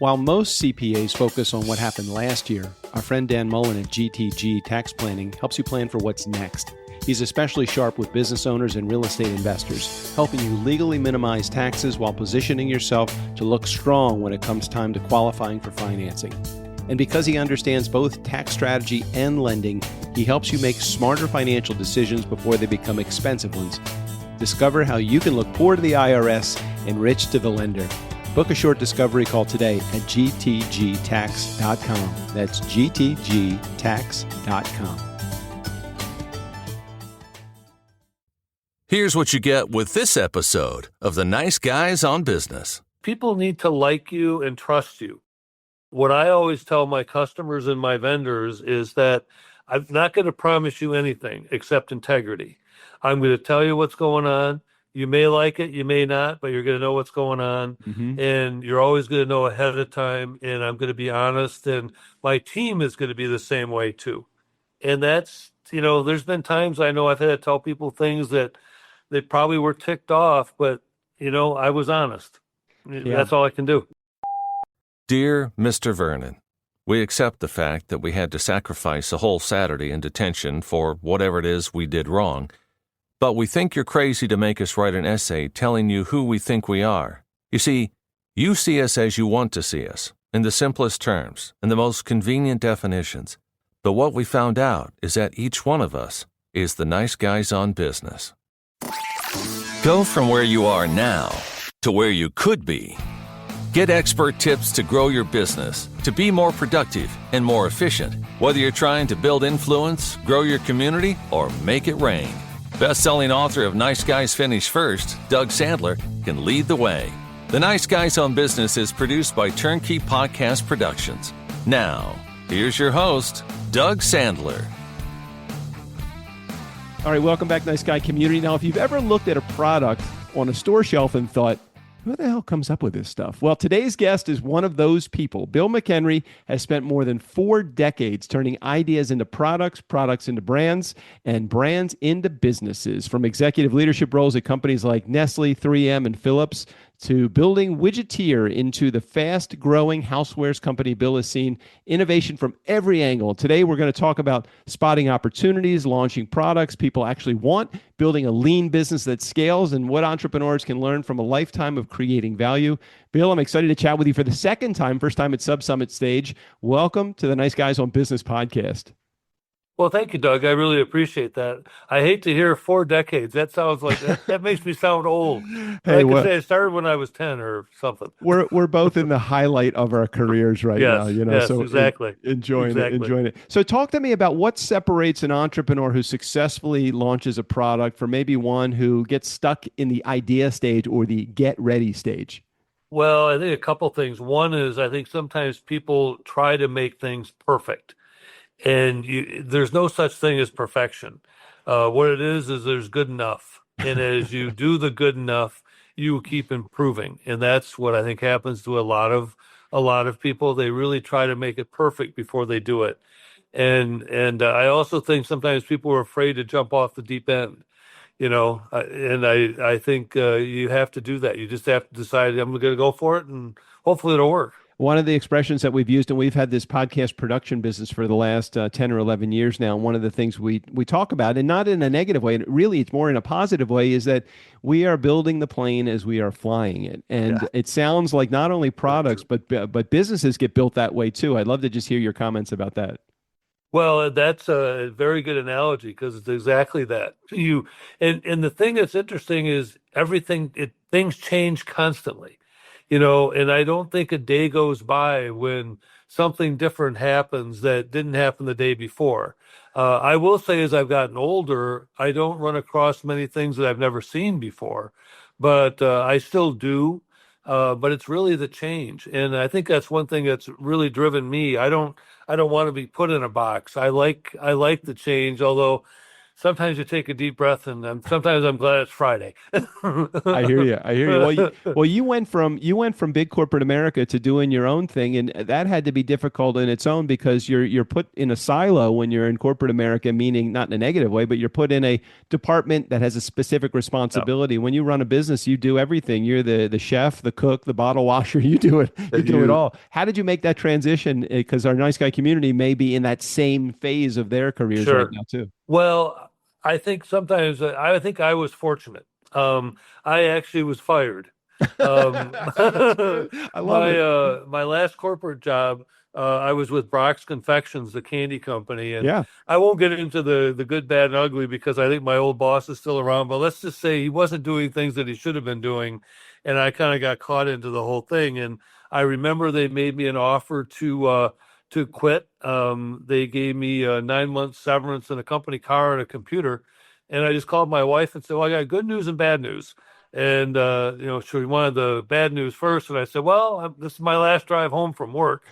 While most CPAs focus on what happened last year, our friend Dan Mullen at GTG Tax Planning helps you plan for what's next. He's especially sharp with business owners and real estate investors, helping you legally minimize taxes while positioning yourself to look strong when it comes time to qualifying for financing. And because he understands both tax strategy and lending, he helps you make smarter financial decisions before they become expensive ones. Discover how you can look poor to the IRS and rich to the lender. Book a short discovery call today at gtgtax.com. That's gtgtax.com. Here's what you get with this episode of The Nice Guys on Business. People need to like you and trust you. What I always tell my customers and my vendors is that I'm not going to promise you anything except integrity. I'm going to tell you what's going on. You may like it, you may not, but you're going to know what's going on. And you're always going to know ahead of time. And I'm going to be honest. And my team is going to be the same way too. And that's, there's been times I know I've had to tell people things that they probably were ticked off, but, I was honest. Yeah. That's all I can do. Dear Mr. Vernon, we accept the fact that we had to sacrifice a whole Saturday in detention for whatever it is we did wrong. But we think you're crazy to make us write an essay telling you who we think we are. You see us as you want to see us, in the simplest terms and the most convenient definitions. But what we found out is that each one of us is the nice guys on business. Go from where you are now to where you could be. Get expert tips to grow your business, to be more productive and more efficient, whether you're trying to build influence, grow your community, or make it rain. Best-selling author of Nice Guys Finish First, Doug Sandler, can lead the way. The Nice Guys on Business is produced by Turnkey Podcast Productions. Now, here's your host, Doug Sandler. All right, welcome back, Nice Guy community. Now, if you've ever looked at a product on a store shelf and thought, who the hell comes up with this stuff? Well, today's guest is one of those people. Bill McHenry has spent more than 4 decades turning ideas into products, products into brands, and brands into businesses. From executive leadership roles at companies like Nestle, 3M, and Philips, to building Widgeteer into the fast-growing housewares company, Bill has seen innovation from every angle. Today, we're going to talk about spotting opportunities, launching products people actually want, building a lean business that scales, and what entrepreneurs can learn from a lifetime of creating value. Bill, I'm excited to chat with you for the second time, first time at Sub-Summit stage. Welcome to the Nice Guys on Business podcast. Well, thank you, Doug. I really appreciate that. I hate to hear 4 decades. That sounds like that makes me sound old. Hey, I could say I started when I was 10 or something. We're both in the highlight of our careers right now, Yes, so exactly. Enjoying it. So talk to me about what separates an entrepreneur who successfully launches a product from maybe one who gets stuck in the idea stage or the get ready stage. Well, I think a couple things. One is I think sometimes people try to make things perfect. And there's no such thing as perfection. What it is there's good enough. And as you do the good enough, you keep improving. And that's what I think happens to a lot of people. They really try to make it perfect before they do it. And I also think sometimes people are afraid to jump off the deep end, and I think you have to do that. You just have to decide, I'm going to go for it, and hopefully it'll work. One of the expressions that we've used, and we've had this podcast production business for the last 10 or 11 years now, and one of the things we talk about, and not in a negative way, and really it's more in a positive way, is that we are building the plane as we are flying it. And It sounds like not only products, but businesses get built that way too. I'd love to just hear your comments about that. Well, that's a very good analogy because it's exactly that. And the thing that's interesting is things change constantly. And I don't think a day goes by when something different happens that didn't happen the day before. I will say as I've gotten older, I don't run across many things that I've never seen before, but I still do. But it's really the change. And I think that's one thing that's really driven me. I don't want to be put in a box. I like the change, although sometimes you take a deep breath, and sometimes I'm glad it's Friday. I hear you. I hear you. Well, you went from big corporate America to doing your own thing, and that had to be difficult in its own because you're put in a silo when you're in corporate America, meaning not in a negative way, but you're put in a department that has a specific responsibility. When you run a business, you do everything. You're the chef, the cook, the bottle washer. You do it. You do it all. How did you make that transition? Because our nice guy community may be in that same phase of their careers right now too. Well, I think sometimes I think I was fortunate. I actually was fired. I love it. My last corporate job, I was with Brock's Confections, the candy company, and Yeah. I won't get into the good, bad, and ugly because I think my old boss is still around. But let's just say he wasn't doing things that he should have been doing, and I kind of got caught into the whole thing. And I remember they made me an offer to quit. They gave me a 9-month severance and a company car and a computer. And I just called my wife and said, well, I got good news and bad news. And, she wanted the bad news first. And I said, well, this is my last drive home from work.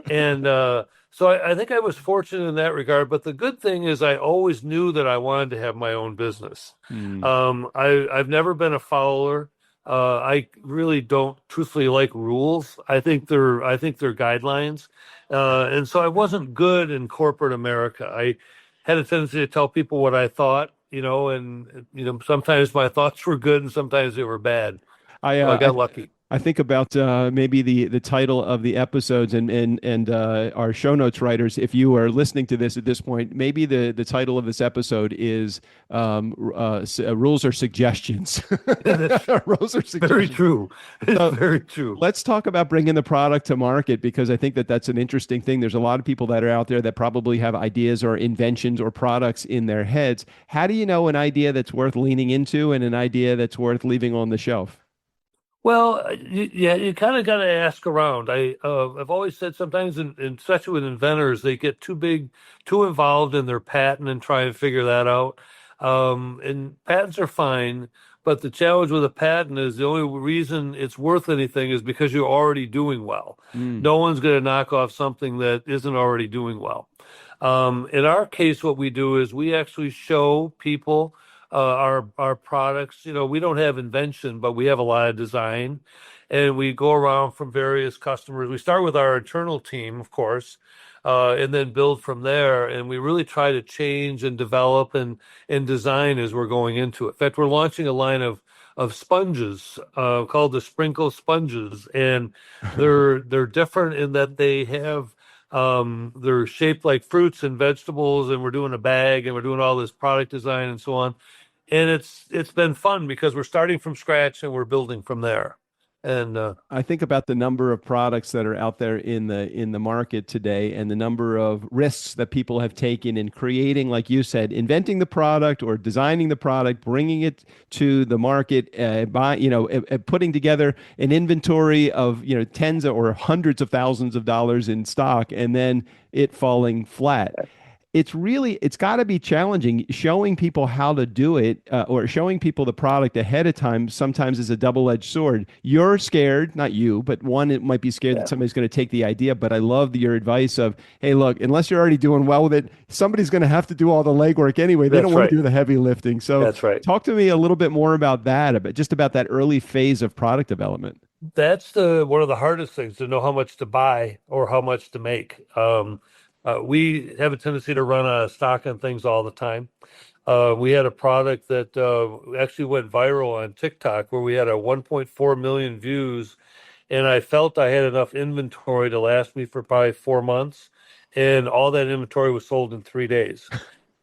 And so I think I was fortunate in that regard. But the good thing is I always knew that I wanted to have my own business. I've never been a follower. I really don't truthfully like rules. I think they're guidelines. And so I wasn't good in corporate America. I had a tendency to tell people what I thought, and sometimes my thoughts were good and sometimes they were bad. I got lucky. I think about maybe the title of the episodes and our show notes writers. If you are listening to this at this point, maybe the title of this episode is rules or suggestions. Rules or suggestions. Very true. Very true. Let's talk about bringing the product to market because I think that's an interesting thing. There's a lot of people that are out there that probably have ideas or inventions or products in their heads. How do you know an idea that's worth leaning into and an idea that's worth leaving on the shelf? Well, you kind of got to ask around. I've always said sometimes, especially with inventors, they get too involved in their patent and try and figure that out. And patents are fine, but the challenge with a patent is the only reason it's worth anything is because you're already doing well. No one's going to knock off something that isn't already doing well. In our case, what we do is we actually show people our products. We don't have invention, but we have a lot of design, and we go around from various customers. We start with our internal team, of course, and then build from there. And we really try to change and develop and design as we're going into it. In fact, we're launching a line of sponges called the Sprinkle Sponges, and they're different in that they have they're shaped like fruits and vegetables, and we're doing a bag and we're doing all this product design and so on. And it's been fun because we're starting from scratch and we're building from there. And I think about the number of products that are out there in the market today and the number of risks that people have taken in creating, like you said, inventing the product or designing the product, bringing it to the market, putting together an inventory of, tens or hundreds of thousands of dollars in stock and then it falling flat. It's got to be challenging. Showing people how to do it or showing people the product ahead of time sometimes is a double-edged sword. You're scared, not you, but one, it might be scared that somebody's going to take the idea. But I love your advice of, hey, look, unless you're already doing well with it, somebody's going to have to do all the legwork anyway. They don't want to do the heavy lifting. So that's right. Talk to me a little bit more about that, about that early phase of product development. That's one of the hardest things, to know how much to buy or how much to make. We have a tendency to run out of stock on things all the time. We had a product that actually went viral on TikTok where we had a 1.4 million views, and I felt I had enough inventory to last me for probably 4 months, and all that inventory was sold in 3 days.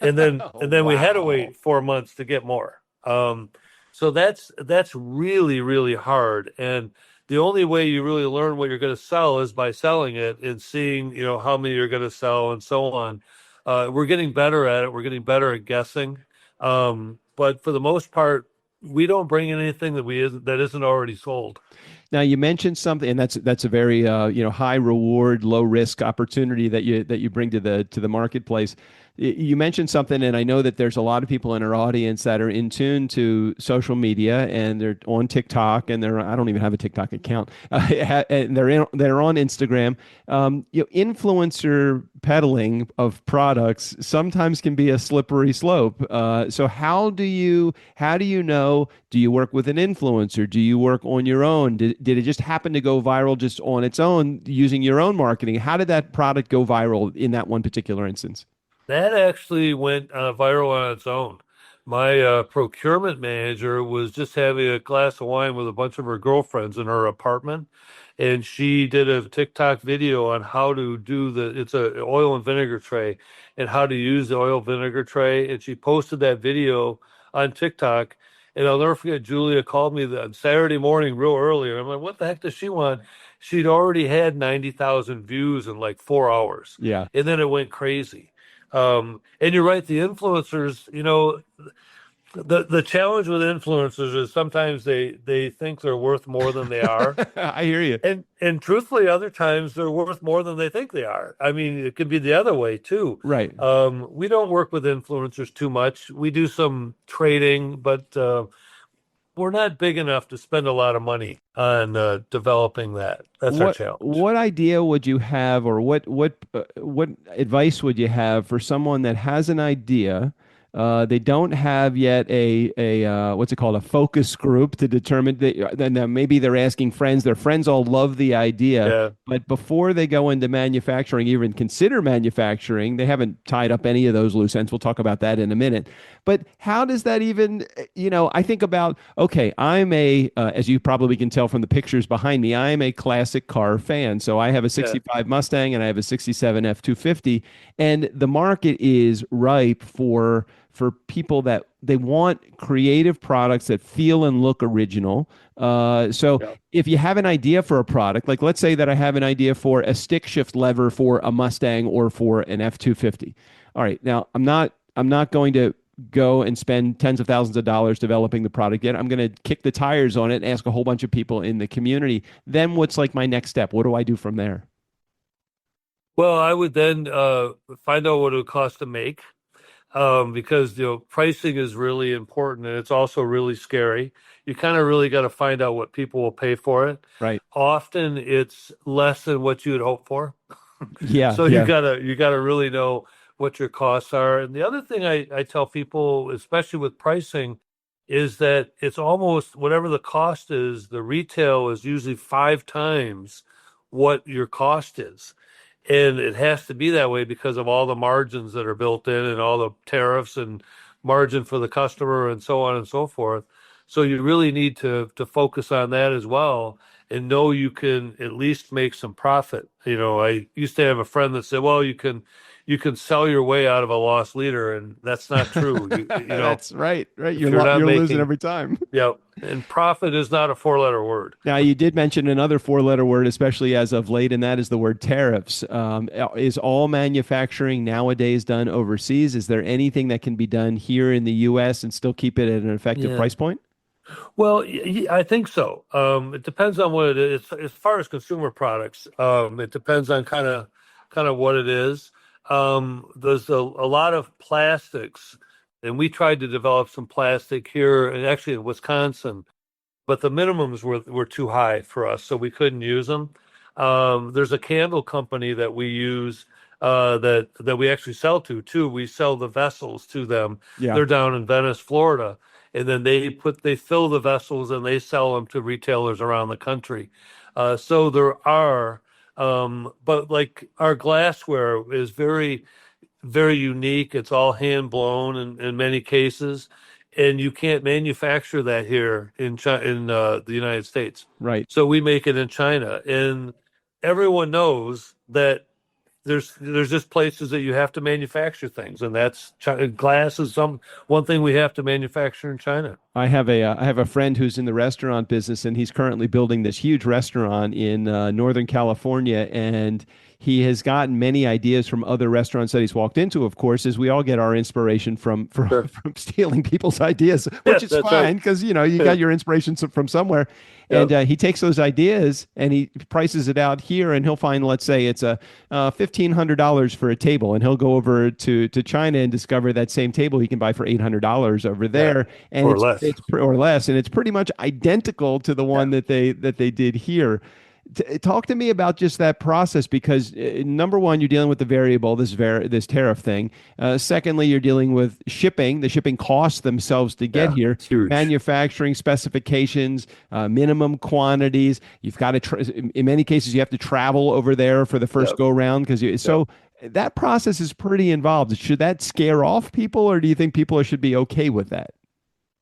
And then we had to wait 4 months to get more. So that's really, really hard. And the only way you really learn what you're going to sell is by selling it and seeing, how many you're going to sell and so on. We're getting better at it. We're getting better at guessing. But for the most part, we don't bring in anything that isn't already sold. Now you mentioned something, and that's a very high reward, low risk opportunity that you bring to the marketplace. You mentioned something, and I know that there's a lot of people in our audience that are in tune to social media, and they're on TikTok, and I don't even have a TikTok account, and they're on Instagram. Influencer peddling of products sometimes can be a slippery slope. So how do you know? Do you work with an influencer? Do you work on your own? Did it just happen to go viral just on its own using your own marketing? How did that product go viral in that one particular instance? That actually went viral on its own. My procurement manager was just having a glass of wine with a bunch of her girlfriends in her apartment, and she did a TikTok video on how to do it's a oil and vinegar tray and how to use the oil vinegar tray. And she posted that video on TikTok. And I'll never forget, Julia called me on Saturday morning real early. And I'm like, what the heck does she want? She'd already had 90,000 views in like 4 hours. Yeah. And then it went crazy. And you're right, the influencers, the challenge with influencers is sometimes they think they're worth more than they are. I hear you. And truthfully, other times they're worth more than they think they are. I mean, it could be the other way too. Right. We don't work with influencers too much. We do some trading, but we're not big enough to spend a lot of money on developing that. That's our challenge. What idea would you have, or what advice would you have for someone that has an idea? They don't have yet a what's it called, a focus group to determine then maybe they're asking friends. Their friends all love the idea, Yeah. but before they go into manufacturing, even consider manufacturing, they haven't tied up any of those loose ends. We'll talk about that in a minute. But how does that even, I think about, okay, I'm as you probably can tell from the pictures behind me, I am a classic car fan. So I have a 65 Mustang and I have a 67 F-250, and the market is ripe for people that they want creative products that feel and look original. If you have an idea for a product, like let's say that I have an idea for a stick shift lever for a Mustang or for an F-250. All right, now I'm not going to go and spend tens of thousands of dollars developing the product yet. I'm going to kick the tires on it and ask a whole bunch of people in the community. Then what's like my next step? What do I do from there? Well, I would then find out what it would cost to make. Because pricing is really important, and it's also really scary. You kind of really got to find out what people will pay for it. Right. Often it's less than what you would hope for. Yeah. So you gotta really know what your costs are. And the other thing I tell people, especially with pricing, is that it's almost whatever the cost is, the retail is usually 5 times what your cost is. And it has to be that way because of all the margins that are built in and all the tariffs and margin for the customer and so on and so forth. So you really need to focus on that as well and know you can at least make some profit. I used to have a friend that said, well, you can sell your way out of a loss leader, and that's not true. That's right. You're you're losing every time. Yeah. And profit is not a 4-letter word. Now, you did mention another 4-letter word, especially as of late, and that is the word tariffs. Is all manufacturing nowadays done overseas? Is there anything that can be done here in the U.S. and still keep it at an effective price point? Well, I think so. It depends on what it is. As far as consumer products, it depends on kind of what it is. There's a lot of plastics, and we tried to develop some plastic here, and actually in Wisconsin, but the minimums were too high for us, so we couldn't use them. There's a candle company that we use that we actually sell to too. We sell the vessels to them. Yeah. They're down in Venice, Florida, and then they fill the vessels and they sell them to retailers around the country. So there are. But like our glassware is very, very unique. It's all hand blown in many cases, and you can't manufacture that here in the United States. Right. So we make it in China, and everyone knows that there's just places that you have to manufacture things, and that's glass is one thing we have to manufacture in China. I have a friend who's in the restaurant business, and he's currently building this huge restaurant in Northern California, and he has gotten many ideas from other restaurants that he's walked into, of course, as we all get our inspiration from Sure. from stealing people's ideas, which is that's fine right. because you got your inspiration from somewhere. Yep. And he takes those ideas and he prices it out here, and he'll find, let's say it's a $1,500 for a table, and he'll go over to China and discover that same table he can buy for $800 over there, and Or less. or less, and it's pretty much identical to the one that they did here. Talk to me about just that process, because number one, you're dealing with the variable, this tariff thing. Secondly, you're dealing with shipping, the shipping costs themselves to get Yeah, here, it's huge. manufacturing specifications, minimum quantities. You've got to, in many cases, you have to travel over there for the first Yep. go round because so that process is pretty involved. Should that scare off people, or do you think people should be okay with that?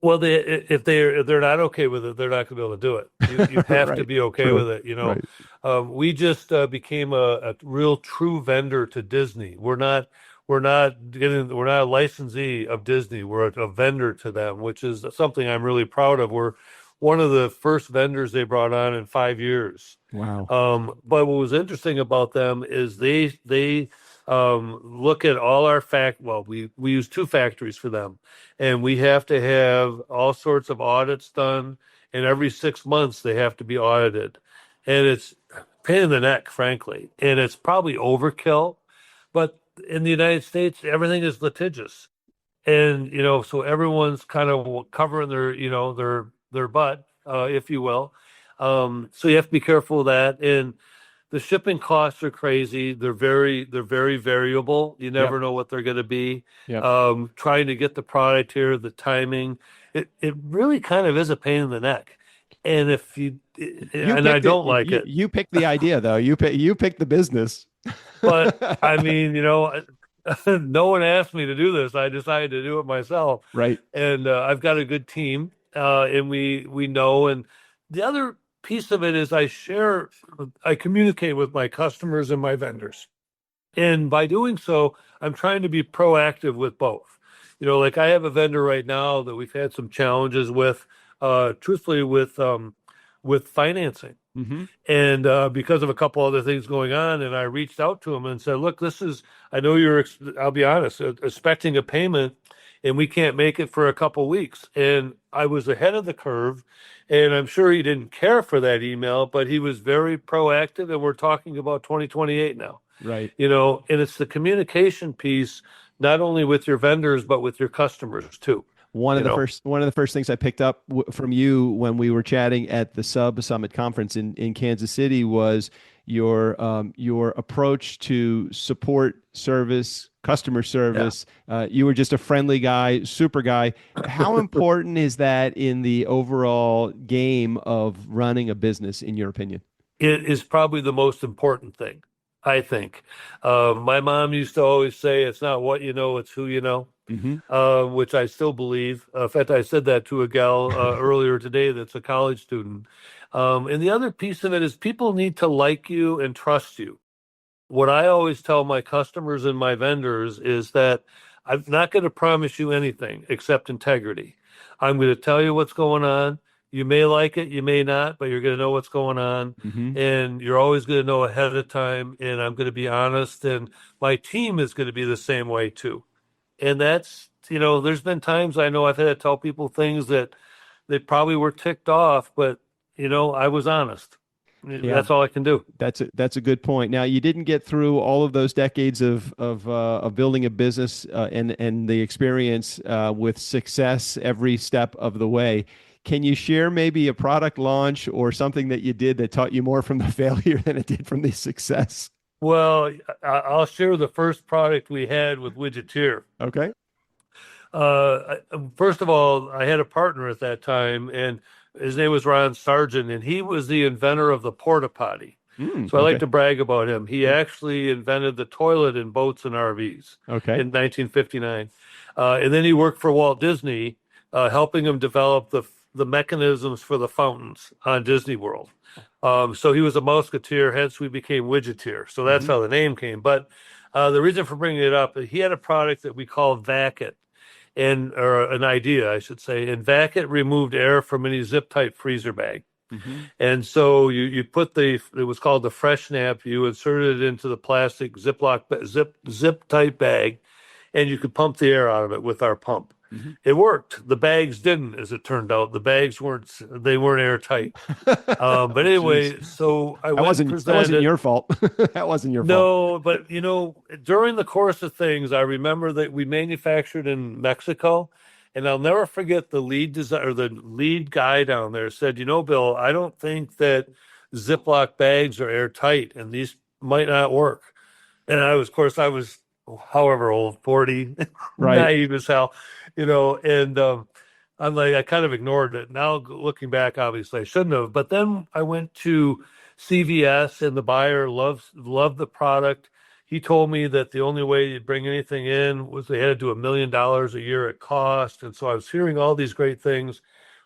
Well, if they're not okay with it, they're not going to be able to do it. You have to Right. be okay True. with it. Right. We just became a real true vendor to Disney. We're not a licensee of Disney. We're a vendor to them, which is something I'm really proud of. We're one of the first vendors they brought on in 5 years. Wow. But what was interesting about them is they look at all our we use two factories for them, and we have to have all sorts of audits done, and every 6 months they have to be audited, and it's a pain in the neck, frankly, and it's probably overkill, but in the United States everything is litigious, and so everyone's kind of covering their butt, if you will. So you have to be careful of that, and the shipping costs are crazy. They're very variable. You never know what they're going to be. Yep. Trying to get the product here, the timing, it really kind of is a pain in the neck. And if I don't like it. You picked the idea, though. You picked the business. But I mean, no one asked me to do this. I decided to do it myself. Right. And I've got a good team, and we know. And the other piece of it is I communicate with my customers and my vendors. And by doing so, I'm trying to be proactive with both. Like I have a vendor right now that we've had some challenges with, truthfully with financing. Mm-hmm. And because of a couple other things going on, and I reached out to him and said, look, I know I'll be honest, expecting a payment, and we can't make it for a couple weeks. And I was ahead of the curve, and I'm sure he didn't care for that email, but he was very proactive, and we're talking about 2028 now. Right. And it's the communication piece, not only with your vendors, but with your customers too. One of the first things I picked up from you when we were chatting at the Sub Summit conference in Kansas City was your approach to support service, customer service. Yeah. You were just a friendly guy, super guy. How important is that in the overall game of running a business, in your opinion? It is probably the most important thing, I think. My mom used to always say, it's not what you know, it's who you know. Mm-hmm. Which I still believe. In fact, I said that to a gal earlier today that's a college student. And the other piece of it is people need to like you and trust you. What I always tell my customers and my vendors is that I'm not going to promise you anything except integrity. I'm going to tell you what's going on. You may like it, you may not, but you're going to know what's going on. Mm-hmm. And you're always going to know ahead of time. And I'm going to be honest. And my team is going to be the same way too. And that's, there's been times I know I've had to tell people things that they probably were ticked off, but, I was honest. Yeah. That's all I can do. That's a good point. Now, you didn't get through all of those decades of building a business and the experience with success every step of the way. Can you share maybe a product launch or something that you did that taught you more from the failure than it did from the success? Well, I'll share the first product we had with Widgeteer. Okay. First of all, I had a partner at that time, and his name was Ron Sargent, and he was the inventor of the porta potty. So I like to brag about him. He actually invented the toilet in boats and RVs in 1959. And then he worked for Walt Disney, helping him develop the mechanisms for the fountains on Disney World. So he was a Musketeer, hence we became Widgeteer. So that's how the name came. But the reason for bringing it up, he had a product that we call Vac-It, or an idea, I should say. And Vac-It removed air from any zip-type freezer bag. And so you put it was called the Fresh Snap. You inserted it into the plastic zip type bag, and you could pump the air out of it with our pump. It worked. The bags didn't, as it turned out. The bags weren't airtight. But anyway, so I went and presented. That wasn't your fault. That wasn't your fault. No, but during the course of things, I remember that we manufactured in Mexico, and I'll never forget the lead guy down there said, Bill, I don't think that Ziploc bags are airtight and these might not work. And of course, I was however old, 40, Right. naive as hell, and I'm like, I kind of ignored it. Now looking back, obviously I shouldn't have. But then I went to CVS and the buyer loved the product. He told me that the only way you'd bring anything in was they had to do $1 million a year at cost. And so I was hearing all these great things.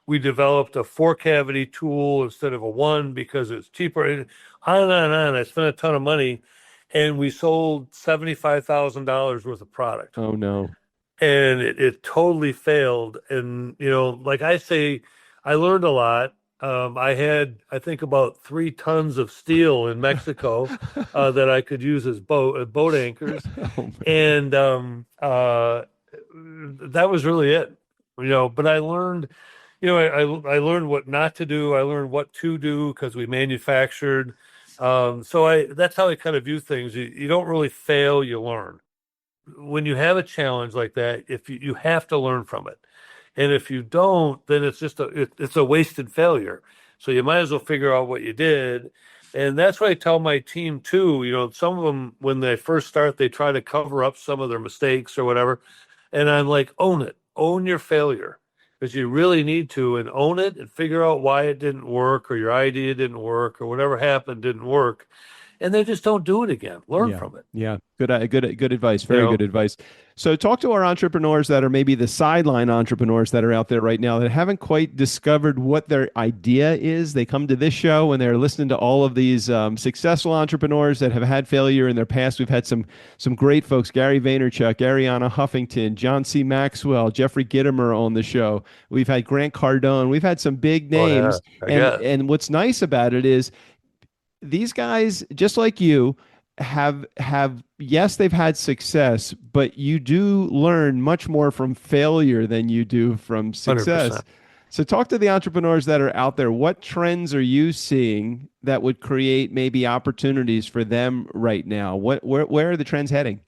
We developed a 4-cavity tool instead of a one because it's cheaper. And on and on and on. I spent a ton of money and we sold $75,000 worth of product. Oh, no. And it totally failed. And, like I say, I learned a lot. I had, I think, about 3 tons of steel in Mexico that I could use as boat anchors. Oh, And that was really it, but I learned, I learned what not to do. I learned what to do because we manufactured. So that's how I kind of view things. You don't really fail, you learn. When you have a challenge like that, if you have to learn from it. And if you don't, then it's just it's a wasted failure. So you might as well figure out what you did. And that's what I tell my team too. Some of them, when they first start, they try to cover up some of their mistakes or whatever. And I'm like, own it, own your failure, because you really need to, and own it and figure out why it didn't work or your idea didn't work or whatever happened didn't work. And they just don't do it again. Learn from it. Yeah. Good advice. Very good advice. So talk to our entrepreneurs that are maybe the sideline entrepreneurs that are out there right now that haven't quite discovered what their idea is. They come to this show and they're listening to all of these successful entrepreneurs that have had failure in their past. We've had some great folks, Gary Vaynerchuk, Ariana Huffington, John C. Maxwell, Jeffrey Gitomer on the show. We've had Grant Cardone. We've had some big names. And what's nice about it is these guys, just like you, have yes, they've had success, but you do learn much more from failure than you do from success. 100%. So talk to the entrepreneurs that are out there. What trends are you seeing that would create maybe opportunities for them right now? Where are the trends heading?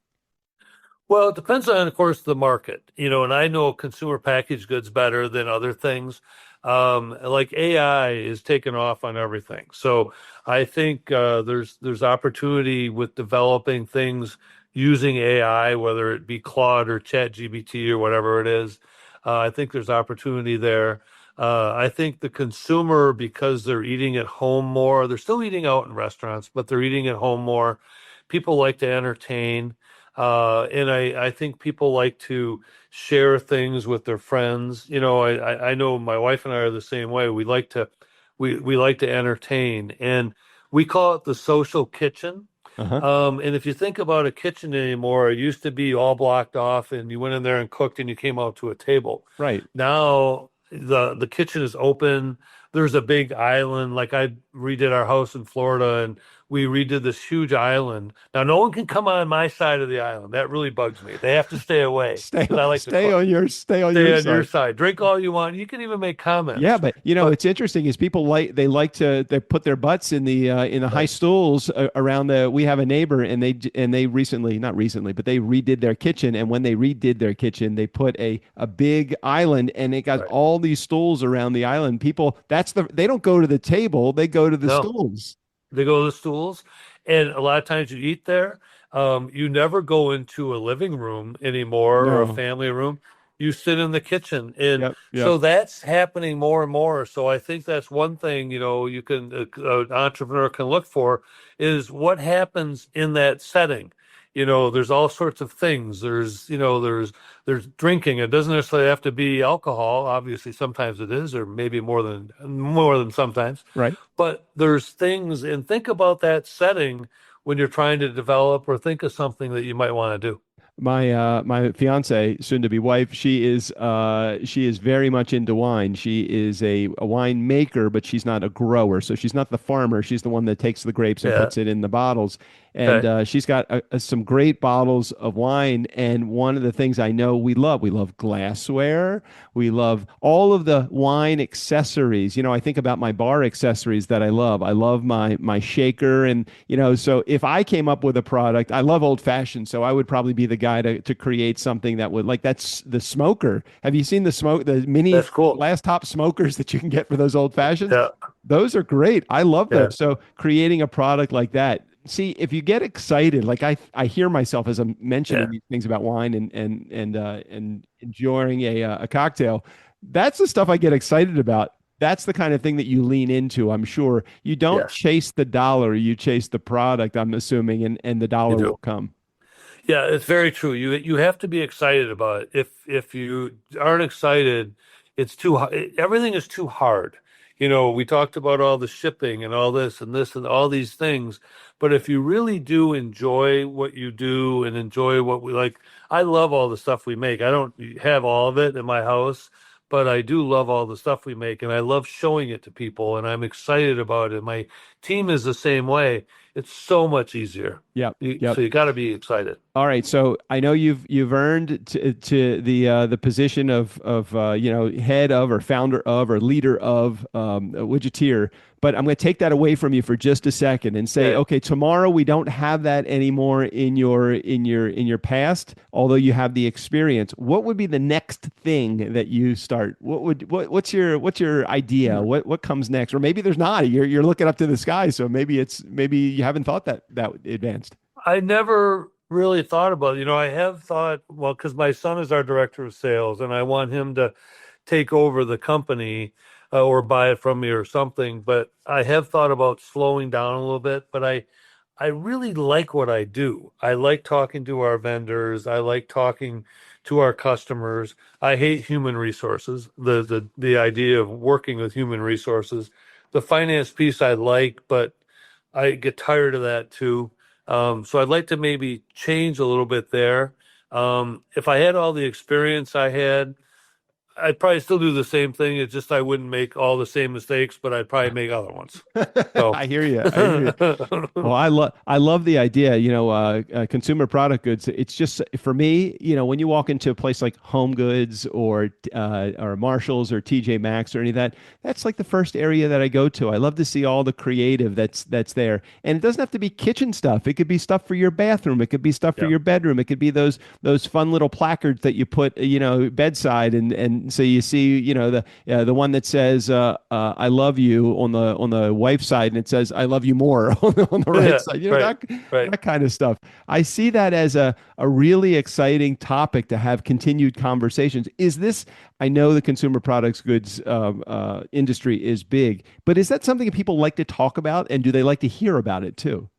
Well, it depends on, of course, the market, and I know consumer packaged goods better than other things. Like AI is taking off on everything. So I think there's opportunity with developing things using AI, whether it be Claude or ChatGPT or whatever it is. I think there's opportunity there. I think the consumer, because they're eating at home more, they're still eating out in restaurants, but they're eating at home more. People like to entertain. And I think people like to share things with their friends. I know my wife and I are the same way. We like to entertain, and we call it the social kitchen. And if you think about a kitchen anymore, it used to be all blocked off and you went in there and cooked and you came out to a table. Right. Now the kitchen is open. There's a big island. Like I redid our house in Florida and we redid this huge island. Now no one can come on my side of the island. That really bugs me. They have to stay away. Stay on your side. Drink all you want. You can even make comments. Yeah, but it's interesting is people like to put their butts in the high stools around we have a neighbor and they recently, not recently, but they redid their kitchen, and when they redid their kitchen, they put a big island and it got all these stools around the island. People, they don't go to the table, they go to the stools. They go to the stools, and a lot of times you eat there. You never go into a living room anymore or a family room. You sit in the kitchen, and so that's happening more and more. So I think that's one thing you can an entrepreneur can look for is what happens in that setting. There's all sorts of things. There's drinking. It doesn't necessarily have to be alcohol. Obviously, sometimes it is, or maybe more than sometimes. Right. But there's things, and think about that setting when you're trying to develop or think of something that you might want to do. My fiance, soon to be wife, she is very much into wine. She is a wine maker, but she's not a grower. So she's not the farmer. She's the one that takes the grapes and puts it in the bottles. and Okay. she's got some great bottles of wine. And one of the things I know we love glassware. We love all of the wine accessories. I think about my bar accessories that I love. I love my shaker, and so if I came up with a product, I love old fashioned, so I would probably be the guy to create something that would, like, that's the smoker. Have you seen the mini That's cool. glass top smokers that you can get for those old fashions? Yeah. Those are great. I love Yeah. those. So creating a product like that. See, if you get excited, like I hear myself as I'm mentioning Yeah. these things about wine and enjoying a cocktail. That's the stuff I get excited about. That's the kind of thing that you lean into, I'm sure. You don't Yes, chase the dollar, you chase the product, I'm assuming, and the you dollar do. will come. Yeah, it's very true. You have to be excited about it. If you aren't excited, it's too hard. Everything is too hard. We talked about all the shipping and all this and all these things, but if you really do enjoy what you do and enjoy what we like, I love all the stuff we make. I don't have all of it in my house, but I do love all the stuff we make, and I love showing it to people, and I'm excited about it. My team is the same way. It's so much easier. Yep. So Yep. you got to be excited. All right, so I know you've earned to the position of head of or founder of or leader of Widgeteer, but I'm going to take that away from you for just a second and say, Okay. okay, tomorrow we don't have that anymore in your past, although you have the experience. What would be the next thing that you start? What's your idea? What comes next? Or maybe there's not. You're looking up to the sky, so maybe you haven't thought that advanced. I never really thought about it. I have thought, well, because my son is our director of sales, and I want him to take over the company or buy it from me or something. But I have thought about slowing down a little bit. But I really like what I do. I like talking to our vendors. I like talking to our customers. I hate human resources. The idea of working with human resources. The finance piece I like, but I get tired of that too. So I'd like to maybe change a little bit there. If I had all the experience I had, I'd probably still do the same thing. It's just I wouldn't make all the same mistakes, but I'd probably make other ones. So, I hear you. I hear you. Well, I love the idea. Consumer product goods. It's just for me. When you walk into a place like Home Goods or Marshalls or TJ Maxx or any of that, that's like the first area that I go to. I love to see all the creative that's there, and it doesn't have to be kitchen stuff. It could be stuff for your bathroom. It could be stuff for yeah, your bedroom. It could be those fun little placards that you put bedside, and so you see the one that says I love you on the wife's side, and it says I love you more on the right yeah, side. right, right. That kind of stuff. I see that as a really exciting topic to have continued conversations. Is this? I know the consumer products goods industry is big, but is that something that people like to talk about, and do they like to hear about it too?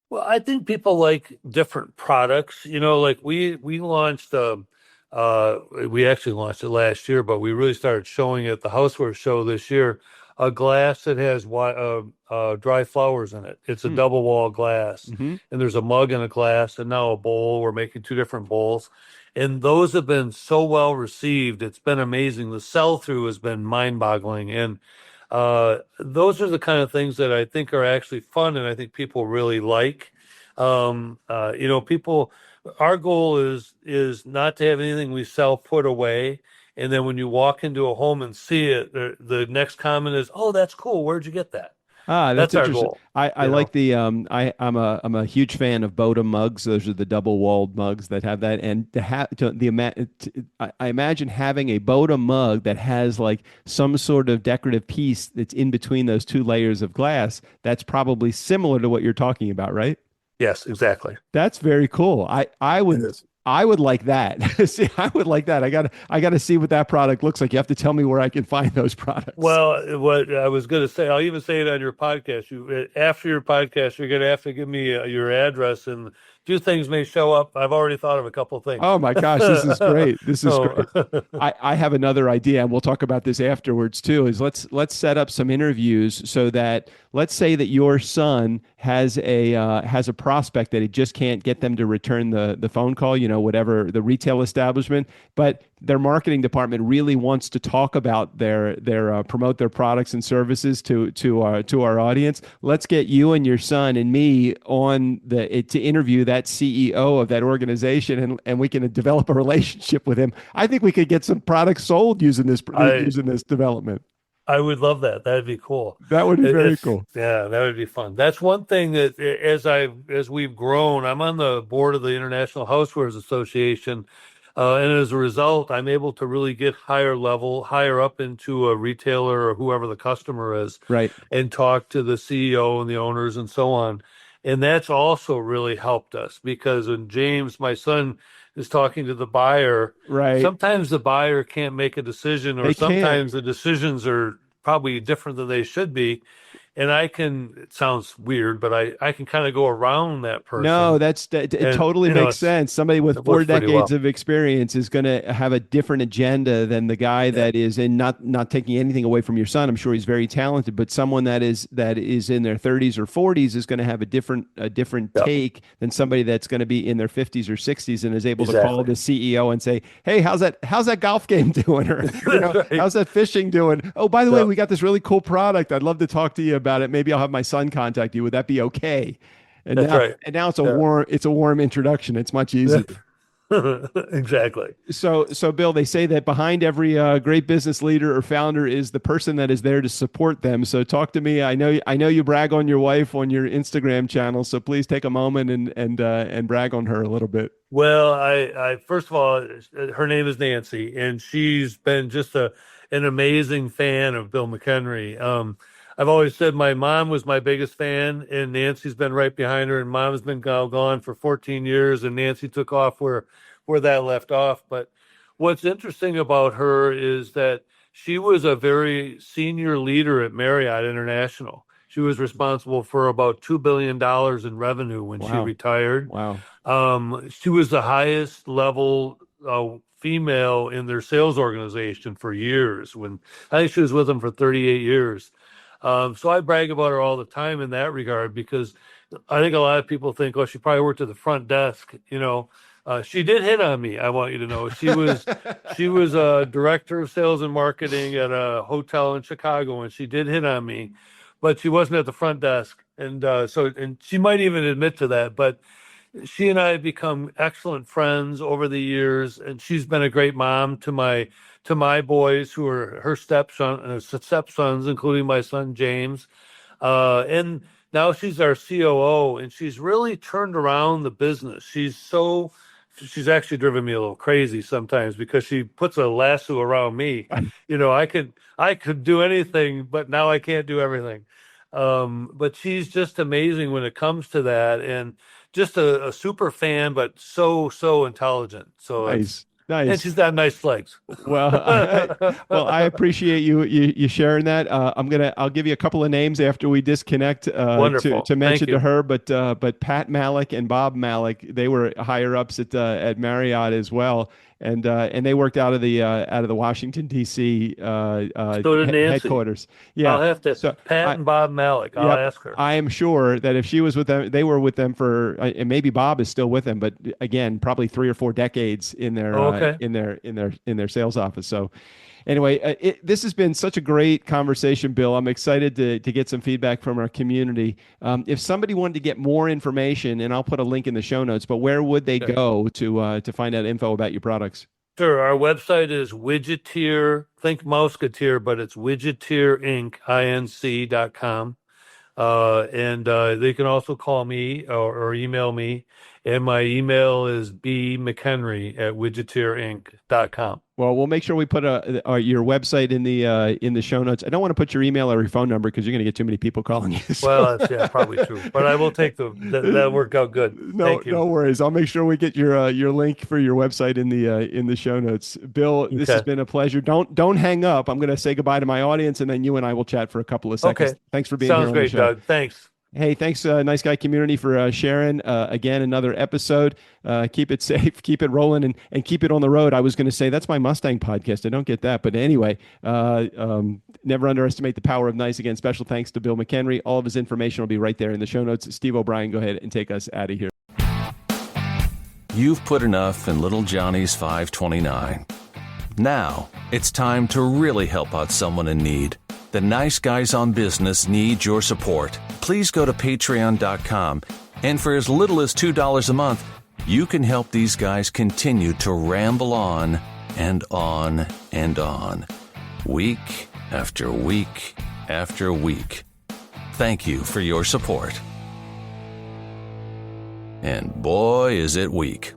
Well, I think people like different products. Like we launched. We actually launched it last year, but we really started showing it at the Houseware Show this year. A glass that has dry flowers in it. It's a Hmm. double wall glass, Mm-hmm. and there's a mug and a glass, and now a bowl. We're making two different bowls, and those have been so well received. It's been amazing. The sell through has been mind boggling, and those are the kind of things that I think are actually fun, and I think people really like. People. Our goal is not to have anything we sell put away, and then when you walk into a home and see it, the next comment is, "Oh, that's cool. Where'd you get that?" Ah, that's That's our interesting. goal. I You like know. the I'm a huge fan of Bodum mugs. Those are the double walled mugs that have that, and I imagine having a Bodum mug that has like some sort of decorative piece that's in between those two layers of glass. That's probably similar to what you're talking about, right? Yes, exactly. That's very cool. I It would is. I would like that. See, I would like that. I gotta see what that product looks like. You have to tell me where I can find those products. Well, what I was going to say, I'll even say it on your podcast. After your podcast, you're going to have to give me your address, and a few things may show up. I've already thought of a couple of things. Oh my gosh, this is great. This is So, great. I have another idea, and we'll talk about this afterwards too. Is let's set up some interviews so that let's say that your son has a prospect that he just can't get them to return the phone call, whatever the retail establishment, but their marketing department really wants to talk about their promote their products and services to our audience. Let's get you and your son and me on to interview that CEO of that organization, and we can develop a relationship with him. I think we could get some products sold using this development. I would love that. That'd be cool. That would be very cool. Yeah, that would be fun. That's one thing that as we've grown, I'm on the board of the International Housewares Association. And as a result, I'm able to really get higher up into a retailer or whoever the customer is, right, and talk to the CEO and the owners and so on. And that's also really helped us, because when James, my son, is talking to the buyer, right, sometimes the buyer can't make a decision, or sometimes the decisions are probably different than they should be. And it sounds weird, but I can kind of go around that person. No, it totally makes sense. Somebody with 4 decades of experience is going to have a different agenda than the guy that is in, not taking anything away from your son. I'm sure he's very talented, but someone that is in their 30s or 40s is going to have a different take than somebody that's going to be in their 50s or 60s and is able to call the CEO and say, "Hey, how's that golf game doing?" Or how's that fishing doing? Oh, by the way, we got this really cool product. I'd love to talk to you about it. Maybe I'll have my son contact you. Would that be okay? And now it's a warm introduction. It's much easier. Exactly. So Bill, they say that behind every great business leader or founder is the person that is there to support them. So talk to me. I know you brag on your wife on your Instagram channel. So please take a moment and brag on her a little bit. Well, I first of all, her name is Nancy, and she's been just an amazing fan of Bill McHenry. I've always said my mom was my biggest fan, and Nancy's been right behind her, and mom's been gone for 14 years, and Nancy took off where that left off. But what's interesting about her is that she was a very senior leader at Marriott International. She was responsible for about $2 billion in revenue when she retired. Wow. She was the highest level female in their sales organization for years. I think she was with them for 38 years. So I brag about her all the time in that regard, because I think a lot of people think, oh, she probably worked at the front desk. She did hit on me. I want you to know she was a director of sales and marketing at a hotel in Chicago, and she did hit on me, but she wasn't at the front desk. And and she might even admit to that, but she and I have become excellent friends over the years, and she's been a great mom to my boys, who are her stepsons, including my son James. And now she's our COO, and she's really turned around the business. She's actually driven me a little crazy sometimes, because she puts a lasso around me. I could do anything, but now I can't do everything. But she's just amazing when it comes to that, and just a super fan, but so intelligent. So nice. And she's got nice legs. Well, I appreciate you sharing that. I'll give you a couple of names after we disconnect to mention to her. But Pat Malik and Bob Malik, they were higher ups at Marriott as well, and they worked out of the Washington D.C. headquarters. Yeah, I'll have to. Pat and Bob Malik. I'll ask her. I am sure that if she was with them, they were with them for, and maybe Bob is still with them, but again, probably 3 or 4 decades in their in their sales office. So anyway, this has been such a great conversation, Bill. I'm excited to get some feedback from our community. If somebody wanted to get more information, and I'll put a link in the show notes, but where would they go to find out info about your products? Sure. Our website is Widgeteer, think Mouseketeer, but it's WidgeteerInc.com. And they can also call me or email me. And my email is bmchenry@widgeteerinc.com. Well, we'll make sure we put your website in the show notes. I don't want to put your email or your phone number, because you're going to get too many people calling you. So. Well, that's probably true. But I will take that worked out good. Thank you. No worries. I'll make sure we get your link for your website in the show notes. Bill, this has been a pleasure. Don't hang up. I'm going to say goodbye to my audience, and then you and I will chat for a couple of seconds. Okay. Thanks for being here. Sounds great, Doug. Thanks. Hey, thanks, Nice Guy community, for sharing again another episode. Keep it safe, keep it rolling, and keep it on the road. I was going to say that's my Mustang podcast. I don't get that, but anyway, never underestimate the power of nice. Again, special thanks to Bill McHenry. All of his information will be right there in the show notes. Steve O'Brien, go ahead and take us out of here. You've put enough in little Johnny's 529. Now, it's time to really help out someone in need. The nice guys on business need your support. Please go to patreon.com, and for as little as $2 a month, you can help these guys continue to ramble on and on and on, week after week after week. Thank you for your support. And boy, is it weak.